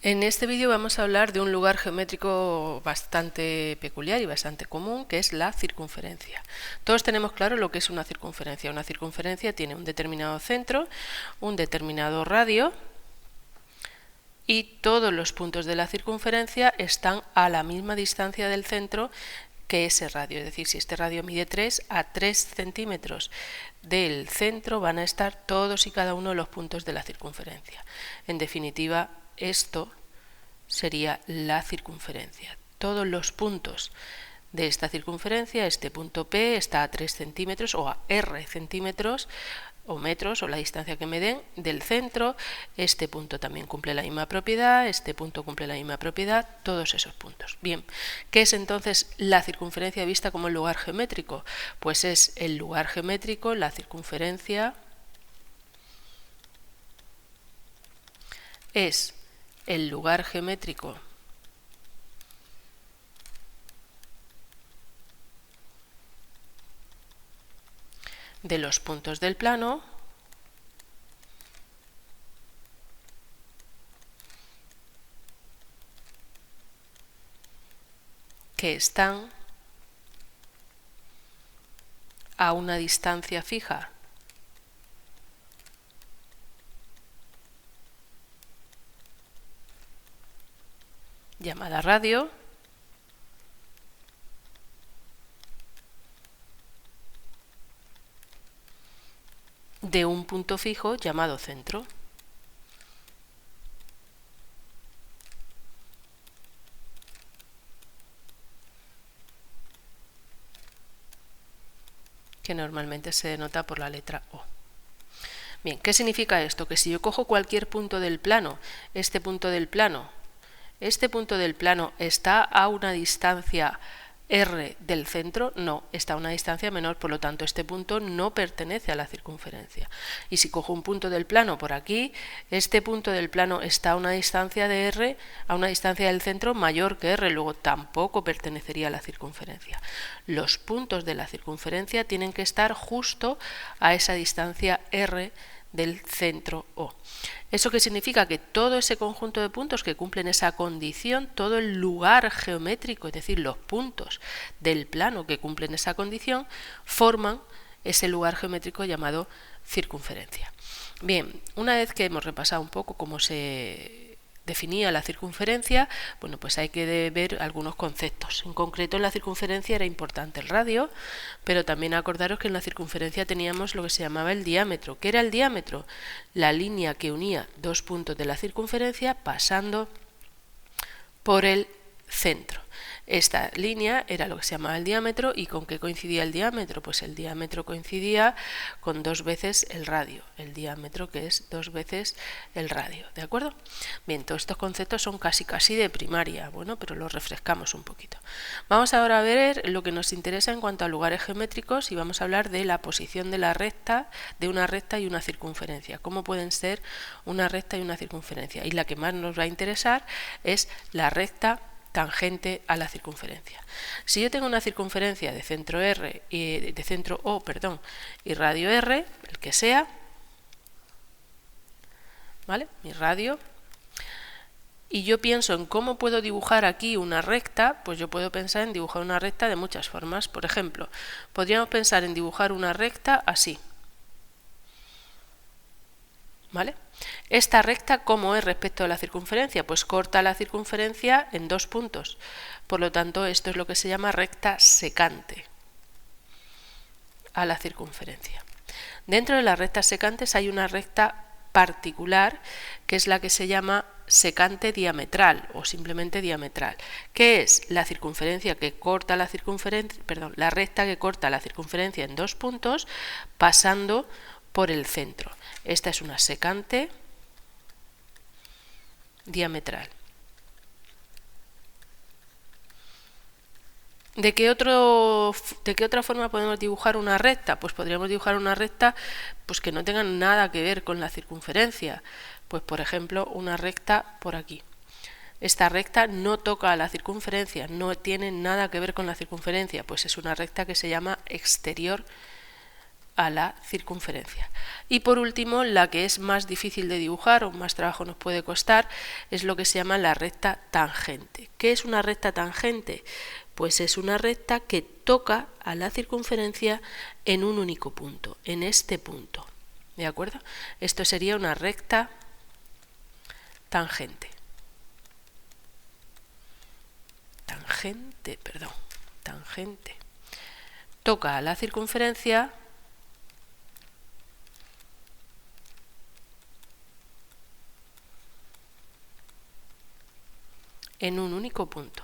En este vídeo vamos a hablar de un lugar geométrico bastante peculiar y bastante común, que es la circunferencia. Todos tenemos claro lo que es una circunferencia. Una circunferencia tiene un determinado centro, un determinado radio, y todos los puntos de la circunferencia están a la misma distancia del centro que ese radio. Es decir, si este radio mide 3, a 3 centímetros del centro van a estar todos y cada uno de los puntos de la circunferencia. En definitiva, esto sería la circunferencia. Todos los puntos de esta circunferencia, este punto P está a 3 centímetros o a R centímetros o metros, o la distancia que me den del centro. Este punto también cumple la misma propiedad, este punto cumple la misma propiedad, todos esos puntos. Bien, ¿qué es entonces la circunferencia vista como el lugar geométrico? Pues es el lugar geométrico, la circunferencia es el lugar geométrico de los puntos del plano que están a una distancia fija llamada radio de un punto fijo llamado centro. Que normalmente se denota por la letra O. Bien, ¿qué significa esto? Que si yo cojo cualquier punto del plano, este punto del plano está a una distancia R del centro, no, está a una distancia menor, por lo tanto este punto no pertenece a la circunferencia. Y si cojo un punto del plano por aquí, este punto del plano está a una distancia de R, a una distancia del centro mayor que R, luego tampoco pertenecería a la circunferencia. Los puntos de la circunferencia tienen que estar justo a esa distancia R del centro O. ¿Eso qué significa? Que todo ese conjunto de puntos que cumplen esa condición, todo el lugar geométrico, es decir, los puntos del plano que cumplen esa condición, forman ese lugar geométrico llamado circunferencia. Bien, una vez que hemos repasado un poco cómo se definía la circunferencia, bueno, pues hay que ver algunos conceptos. En concreto, en la circunferencia era importante el radio, pero también acordaros que en la circunferencia teníamos lo que se llamaba el diámetro. ¿Qué era el diámetro? La línea que unía dos puntos de la circunferencia pasando por el centro. Esta línea era lo que se llamaba el diámetro. ¿Y con qué coincidía el diámetro? Pues el diámetro coincidía con 2 veces el radio, el diámetro que es 2 veces el radio, ¿de acuerdo? Bien, todos estos conceptos son casi de primaria, bueno, pero los refrescamos un poquito. Vamos ahora a ver lo que nos interesa en cuanto a lugares geométricos y vamos a hablar de la posición de la recta, de una recta y una circunferencia, cómo pueden ser una recta y una circunferencia. Y la que más nos va a interesar es la recta tangente a la circunferencia. Si yo tengo una circunferencia de centro R y de centro O, y radio R, el que sea, ¿vale? Mi radio, y yo pienso en cómo puedo dibujar aquí una recta, pues yo puedo pensar en dibujar una recta de muchas formas. Por ejemplo, podríamos pensar en dibujar una recta así, ¿vale? Esta recta, ¿cómo es respecto a la circunferencia? Pues corta la circunferencia en 2 puntos. Por lo tanto, esto es lo que se llama recta secante a la circunferencia. Dentro de las rectas secantes hay una recta particular que es la que se llama secante diametral o simplemente diametral, que es la circunferencia que corta la circunferencia, la recta que corta la circunferencia en 2 puntos pasando por el centro. Esta es una secante diametral. ¿De qué otra forma podemos dibujar una recta? Pues podríamos dibujar una recta pues que no tenga nada que ver con la circunferencia. Pues por ejemplo, una recta por aquí. Esta recta no toca a la circunferencia, no tiene nada que ver con la circunferencia, pues es una recta que se llama exterior a la circunferencia. Y por último, la que es más difícil de dibujar o más trabajo nos puede costar es lo que se llama la recta tangente. ¿Qué es una recta tangente? Pues es una recta que toca a la circunferencia en un único punto, en este punto. ¿De acuerdo? Esto sería una recta tangente. Tangente. Toca a la circunferencia en un único punto.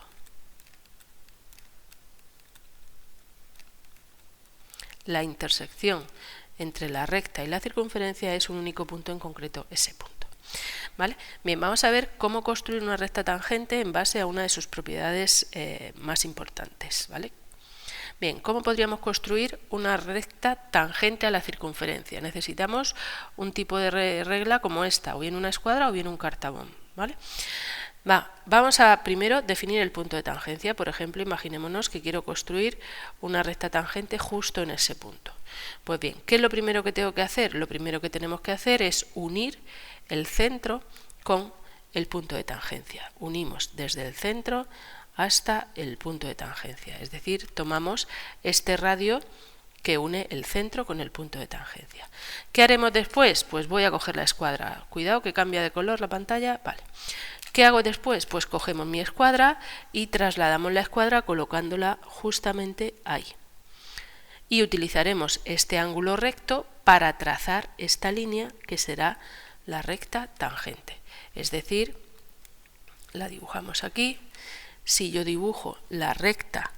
La intersección entre la recta y la circunferencia es un único punto en concreto, ese punto. ¿Vale? Bien, vamos a ver cómo construir una recta tangente en base a una de sus propiedades más importantes. ¿Vale? Bien, ¿cómo podríamos construir una recta tangente a la circunferencia? Necesitamos un tipo de regla como esta, o bien una escuadra o bien un cartabón. ¿Vale? Vamos a primero definir el punto de tangencia. Por ejemplo, imaginémonos que quiero construir una recta tangente justo en ese punto. Pues bien, ¿qué es lo primero que tengo que hacer? Lo primero que tenemos que hacer es unir el centro con el punto de tangencia. Unimos desde el centro hasta el punto de tangencia. Es decir, tomamos este radio que une el centro con el punto de tangencia. ¿Qué haremos después? Pues voy a coger la escuadra. Cuidado que cambia de color la pantalla. Vale. ¿Qué hago después? Pues cogemos mi escuadra y trasladamos la escuadra colocándola justamente ahí. Y utilizaremos este ángulo recto para trazar esta línea que será la recta tangente. Es decir, la dibujamos aquí. Si yo dibujo la recta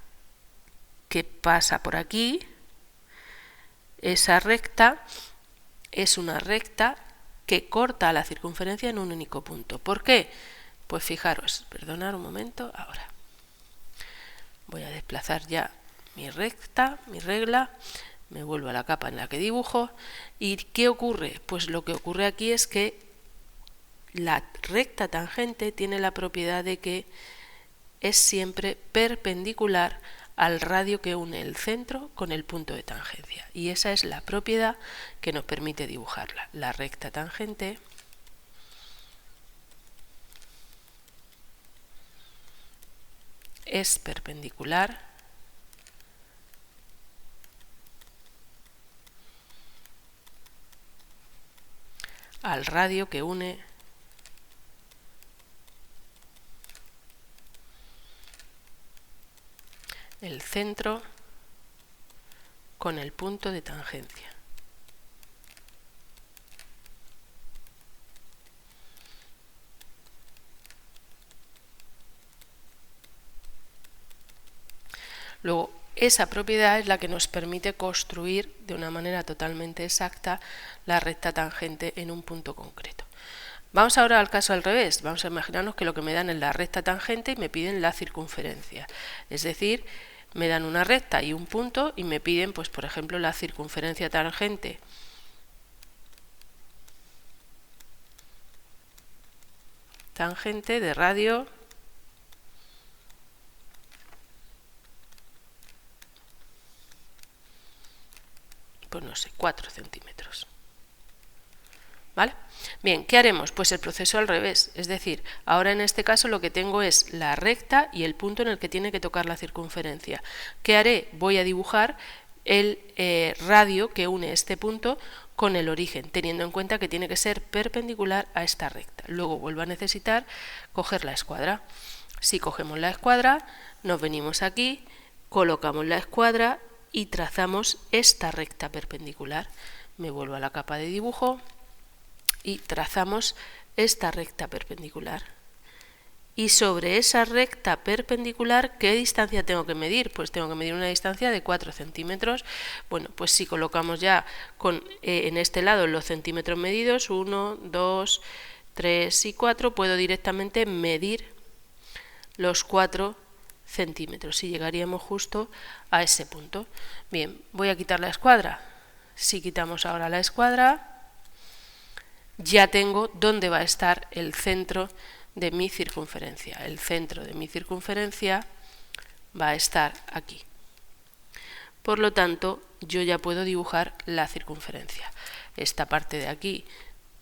que pasa por aquí, esa recta es una recta que corta la circunferencia en un único punto. ¿Por qué? Pues fijaros, perdonad un momento, ahora voy a desplazar ya mi recta, mi regla, me vuelvo a la capa en la que dibujo. ¿Y qué ocurre? Pues lo que ocurre aquí es que la recta tangente tiene la propiedad de que es siempre perpendicular al radio que une el centro con el punto de tangencia. Y esa es la propiedad que nos permite dibujarla. La recta tangente es perpendicular al radio que une el centro con el punto de tangencia. Luego, esa propiedad es la que nos permite construir de una manera totalmente exacta la recta tangente en un punto concreto. Vamos ahora al caso al revés. Vamos a imaginarnos que lo que me dan es la recta tangente y me piden la circunferencia. Es decir, me dan una recta y un punto y me piden, pues, por ejemplo, la circunferencia tangente. Tangente de radio pues no sé, 4 centímetros. ¿Vale? Bien, ¿qué haremos? Pues el proceso al revés, es decir, ahora en este caso lo que tengo es la recta y el punto en el que tiene que tocar la circunferencia. ¿Qué haré? Voy a dibujar el radio que une este punto con el origen, teniendo en cuenta que tiene que ser perpendicular a esta recta. Luego vuelvo a necesitar coger la escuadra. Si cogemos la escuadra, nos venimos aquí, colocamos la escuadra y trazamos esta recta perpendicular. Me vuelvo a la capa de dibujo y trazamos esta recta perpendicular. Y sobre esa recta perpendicular, ¿qué distancia tengo que medir? Pues tengo que medir una distancia de 4 centímetros. Bueno, pues si colocamos ya en este lado los centímetros medidos, 1, 2, 3 y 4, puedo directamente medir los 4 centímetros y llegaríamos justo a ese punto. Bien, voy a quitar la escuadra. Si quitamos ahora la escuadra, ya tengo dónde va a estar el centro de mi circunferencia. El centro de mi circunferencia va a estar aquí. por lo tanto yo ya puedo dibujar la circunferencia. Esta parte de aquí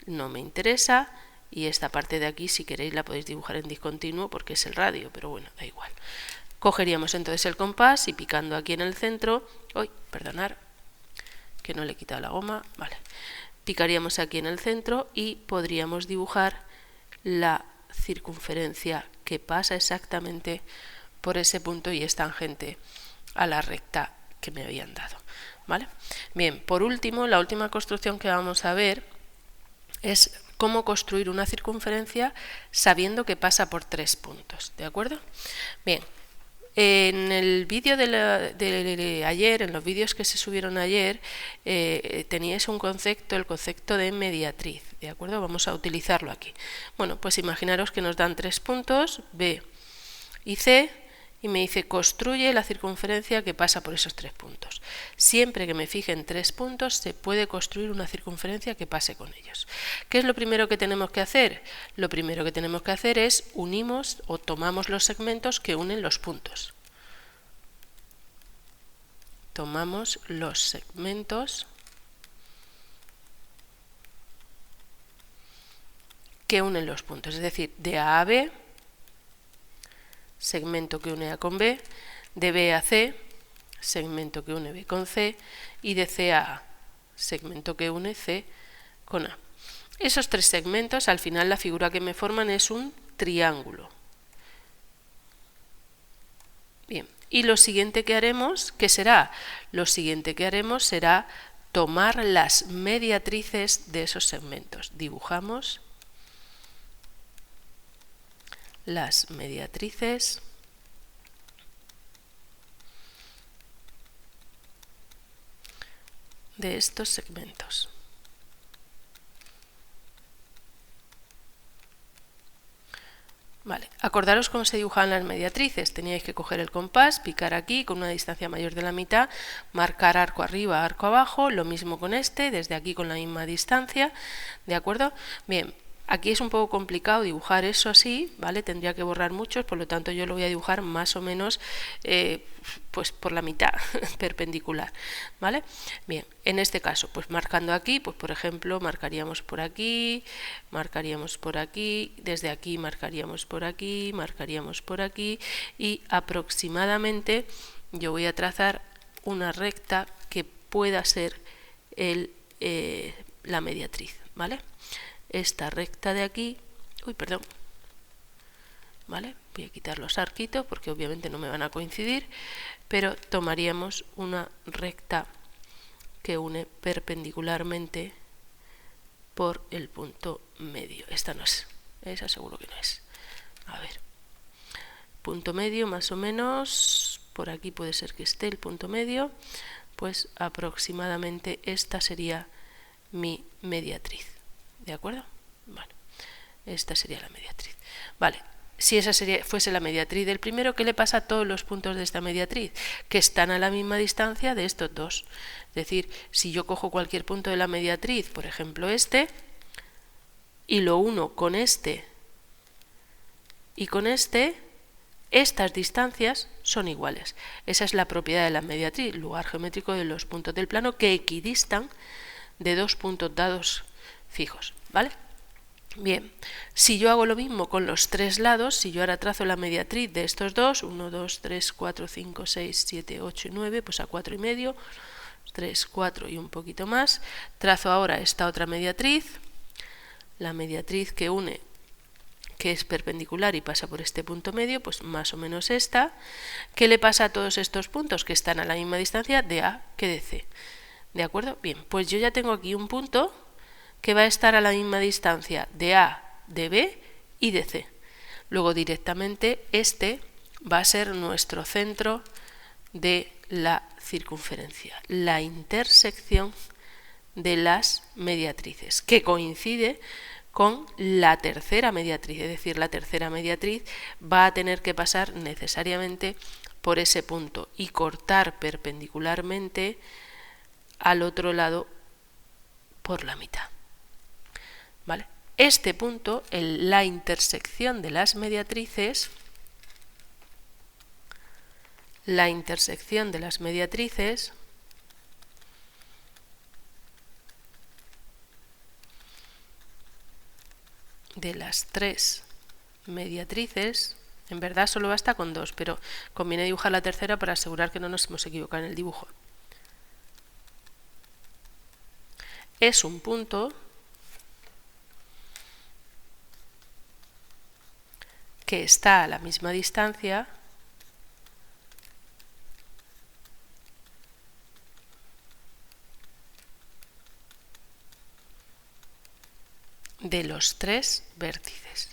no me interesa y esta parte de aquí, si queréis, la podéis dibujar en discontinuo porque es el radio, pero bueno, da igual. Cogeríamos entonces el compás y picando aquí en el centro, perdonar, que no le he quitado la goma, vale, picaríamos aquí en el centro y podríamos dibujar la circunferencia que pasa exactamente por ese punto y es tangente a la recta que me habían dado, ¿vale? Bien, por último, la última construcción que vamos a ver es cómo construir una circunferencia sabiendo que pasa por 3 puntos, ¿de acuerdo? Bien, en el vídeo de ayer, en los vídeos que se subieron ayer, teníais un concepto, el concepto de mediatriz, ¿de acuerdo? Vamos a utilizarlo aquí. Bueno, pues imaginaros que nos dan 3 puntos, B y C, y me dice construye la circunferencia que pasa por esos 3 puntos. Siempre que me fije en 3 puntos se puede construir una circunferencia que pase con ellos. ¿Qué es lo primero que tenemos que hacer? Lo primero que tenemos que hacer es unimos o tomamos los segmentos que unen los puntos. Tomamos los segmentos que unen los puntos, es decir, de A a B, segmento que une A con B, de B a C, segmento que une B con C, y de C a A, segmento que une C con A. Esos 3 segmentos, al final la figura que me forman es un triángulo. Bien, y lo siguiente que haremos, ¿qué será? Lo siguiente que haremos será tomar las mediatrices de esos segmentos. Dibujamos las mediatrices de estos segmentos. Vale, acordaros cómo se dibujaban las mediatrices. Teníais que coger el compás, picar aquí con una distancia mayor de la mitad, marcar arco arriba, arco abajo, lo mismo con este, desde aquí con la misma distancia, ¿de acuerdo? Bien. Aquí es un poco complicado dibujar eso así, ¿vale? Tendría que borrar muchos, por lo tanto yo lo voy a dibujar más o menos pues por la mitad, perpendicular, ¿vale? Bien, en este caso, pues marcando aquí, pues por ejemplo, marcaríamos por aquí, desde aquí marcaríamos por aquí y aproximadamente yo voy a trazar una recta que pueda ser la mediatriz, ¿vale? Esta recta de aquí, ¿vale? Voy a quitar los arquitos porque obviamente no me van a coincidir, pero tomaríamos una recta que une perpendicularmente por el punto medio. Esta no es, esa seguro que no es. A ver, punto medio más o menos, por aquí puede ser que esté el punto medio, pues aproximadamente esta sería mi mediatriz. ¿De acuerdo? Bueno, esta sería la mediatriz. Vale, si esa fuese la mediatriz del primero, ¿qué le pasa a todos los puntos de esta mediatriz? Que están a la misma distancia de estos dos. Es decir, si yo cojo cualquier punto de la mediatriz, por ejemplo este, y lo uno con este y con este, estas distancias son iguales. Esa es la propiedad de la mediatriz, lugar geométrico de los puntos del plano que equidistan de dos puntos dados fijos, ¿vale? Bien, si yo hago lo mismo con los 3 lados, si yo ahora trazo la mediatriz de estos dos, 1, 2, 3, 4, 5, 6, 7, 8 y 9, pues a 4 y medio, 3, 4 y un poquito más, trazo ahora esta otra mediatriz, la mediatriz que une, que es perpendicular y pasa por este punto medio, pues más o menos esta. ¿Qué le pasa a todos estos puntos que están a la misma distancia de A que de C? ¿De acuerdo? Bien, pues yo ya tengo aquí un punto que va a estar a la misma distancia de A, de B y de C. Luego directamente este va a ser nuestro centro de la circunferencia, la intersección de las mediatrices, que coincide con la tercera mediatriz, es decir, la tercera mediatriz va a tener que pasar necesariamente por ese punto y cortar perpendicularmente al otro lado por la mitad. ¿Vale? Este punto, la intersección de las mediatrices, la intersección de las mediatrices de las tres mediatrices. En verdad solo basta con dos, pero conviene dibujar la tercera para asegurar que no nos hemos equivocado en el dibujo. Es un punto que está a la misma distancia de los tres vértices.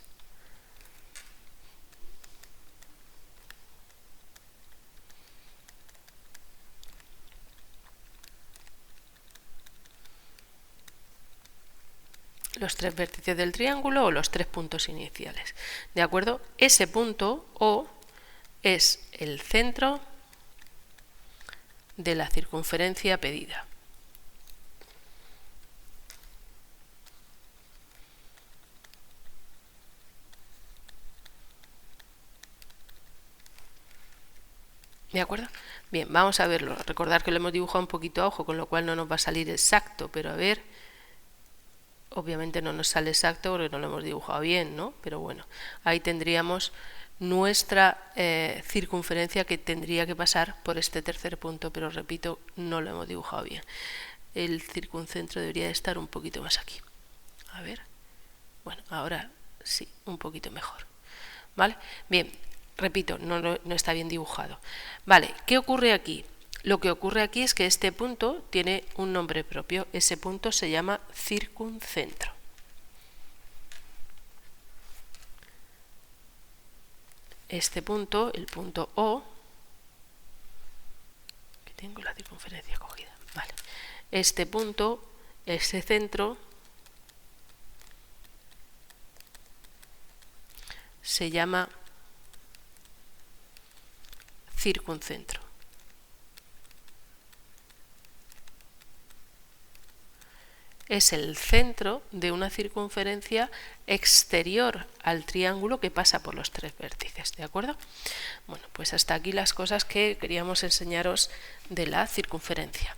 Los tres vértices del triángulo o los tres puntos iniciales. ¿De acuerdo? Ese punto O es el centro de la circunferencia pedida. ¿De acuerdo? Bien, vamos a verlo. Recordar que lo hemos dibujado un poquito a ojo, con lo cual no nos va a salir exacto, pero a ver, obviamente no nos sale exacto porque no lo hemos dibujado bien, ¿no? Pero bueno, ahí tendríamos nuestra circunferencia que tendría que pasar por este tercer punto, pero repito, no lo hemos dibujado bien. El circuncentro debería de estar un poquito más aquí. A ver, bueno, ahora sí, un poquito mejor. ¿Vale? Bien, repito, no está bien dibujado. Vale, ¿qué ocurre aquí? Lo que ocurre aquí es que este punto tiene un nombre propio. Ese punto se llama circuncentro. Este punto, el punto O, que tengo la circunferencia cogida. Vale. Este punto, este centro, se llama circuncentro. Es el centro de una circunferencia exterior al triángulo que pasa por los tres vértices, ¿de acuerdo? Bueno, pues hasta aquí las cosas que queríamos enseñaros de la circunferencia.